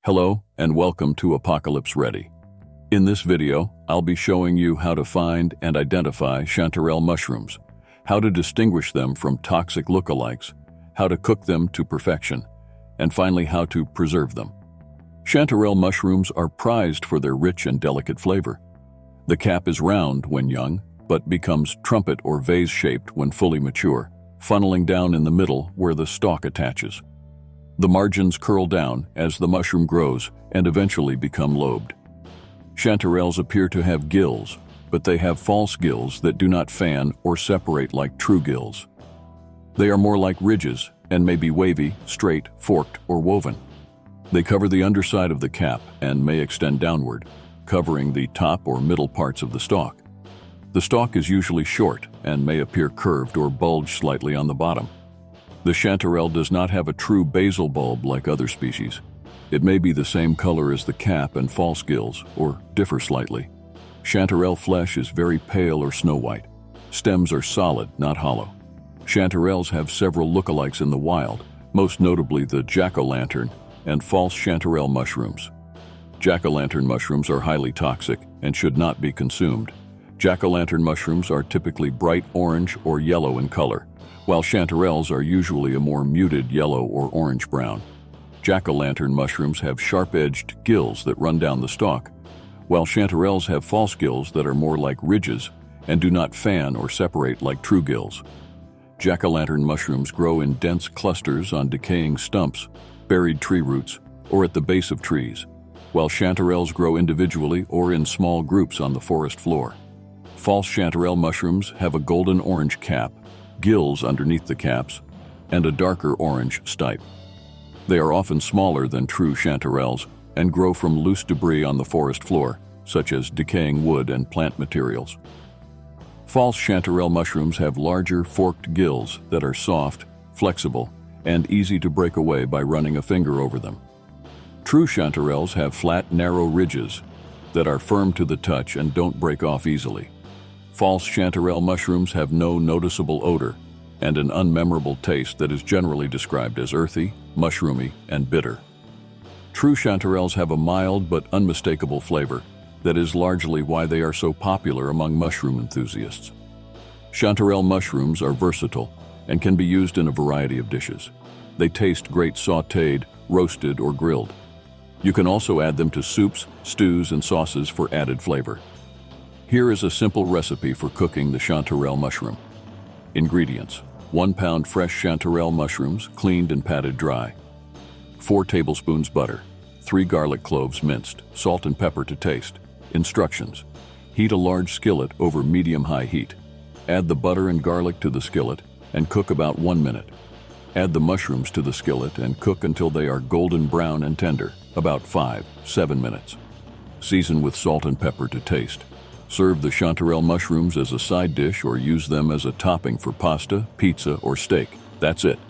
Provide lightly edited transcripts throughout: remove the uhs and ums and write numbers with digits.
Hello and welcome to Apocalypse Ready. In this video, I'll be showing you how to find and identify chanterelle mushrooms, how to distinguish them from toxic lookalikes, how to cook them to perfection, and finally how to preserve them. Chanterelle mushrooms are prized for their rich and delicate flavor. The cap is round when young, but becomes trumpet or vase-shaped when fully mature, funneling down in the middle where the stalk attaches. The margins curl down as the mushroom grows and eventually become lobed. Chanterelles appear to have gills, but they have false gills that do not fan or separate like true gills. They are more like ridges and may be wavy, straight, forked, or woven. They cover the underside of the cap and may extend downward, covering the top or middle parts of the stalk. The stalk is usually short and may appear curved or bulge slightly on the bottom. The chanterelle does not have a true basal bulb like other species. It may be the same color as the cap and false gills, or differ slightly. Chanterelle flesh is very pale or snow-white. Stems are solid, not hollow. Chanterelles have several lookalikes in the wild, most notably the jack-o'-lantern and false chanterelle mushrooms. Jack-o'-lantern mushrooms are highly toxic and should not be consumed. Jack-o'-lantern mushrooms are typically bright orange or yellow in color, while chanterelles are usually a more muted yellow or orange-brown. Jack-o'-lantern mushrooms have sharp-edged gills that run down the stalk, while chanterelles have false gills that are more like ridges and do not fan or separate like true gills. Jack-o'-lantern mushrooms grow in dense clusters on decaying stumps, buried tree roots, or at the base of trees, while chanterelles grow individually or in small groups on the forest floor. False chanterelle mushrooms have a golden orange cap, gills underneath the caps, and a darker orange stipe. They are often smaller than true chanterelles and grow from loose debris on the forest floor, such as decaying wood and plant materials. False chanterelle mushrooms have larger forked gills that are soft, flexible, and easy to break away by running a finger over them. True chanterelles have flat, narrow ridges that are firm to the touch and don't break off easily. False chanterelle mushrooms have no noticeable odor and an unmemorable taste that is generally described as earthy, mushroomy, and bitter. True chanterelles have a mild but unmistakable flavor that is largely why they are so popular among mushroom enthusiasts. Chanterelle mushrooms are versatile and can be used in a variety of dishes. They taste great sautéed, roasted, or grilled. You can also add them to soups, stews, and sauces for added flavor. Here is a simple recipe for cooking the chanterelle mushroom. Ingredients: 1 pound fresh chanterelle mushrooms, cleaned and patted dry. 4 tablespoons butter. 3 garlic cloves minced. Salt and pepper to taste. Instructions: heat a large skillet over medium-high heat. Add the butter and garlic to the skillet and cook about 1 minute. Add the mushrooms to the skillet and cook until they are golden brown and tender, about 5-7 minutes. Season with salt and pepper to taste. Serve the chanterelle mushrooms as a side dish or use them as a topping for pasta, pizza, or steak. That's it.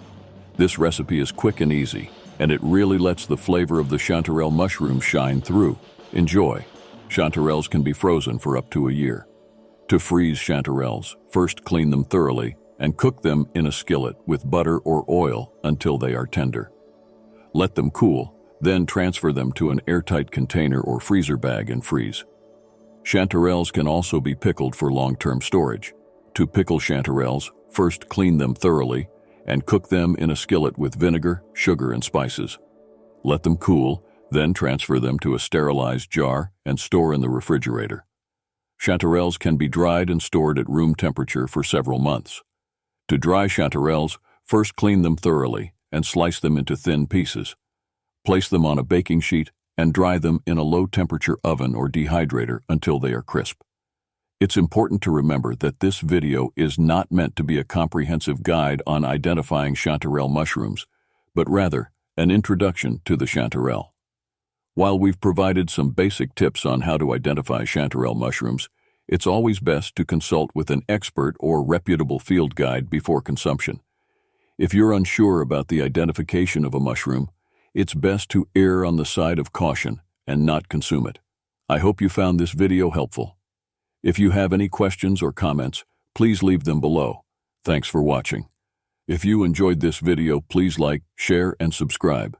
This recipe is quick and easy, and it really lets the flavor of the chanterelle mushroom shine through. Enjoy. Chanterelles can be frozen for up to a year. To freeze chanterelles, first clean them thoroughly and cook them in a skillet with butter or oil until they are tender. Let them cool, then transfer them to an airtight container or freezer bag and freeze. Chanterelles can also be pickled for long-term storage. To pickle chanterelles, first clean them thoroughly and cook them in a skillet with vinegar, sugar, and spices. Let them cool, then transfer them to a sterilized jar and store in the refrigerator. Chanterelles can be dried and stored at room temperature for several months. To dry chanterelles, first clean them thoroughly and slice them into thin pieces. Place them on a baking sheet and dry them in a low-temperature oven or dehydrator until they are crisp. It's important to remember that this video is not meant to be a comprehensive guide on identifying chanterelle mushrooms, but rather an introduction to the chanterelle. While we've provided some basic tips on how to identify chanterelle mushrooms, it's always best to consult with an expert or reputable field guide before consumption. If you're unsure about the identification of a mushroom, it's best to err on the side of caution and not consume it. I hope you found this video helpful. If you have any questions or comments, please leave them below. Thanks for watching. If you enjoyed this video, please like, share, and subscribe.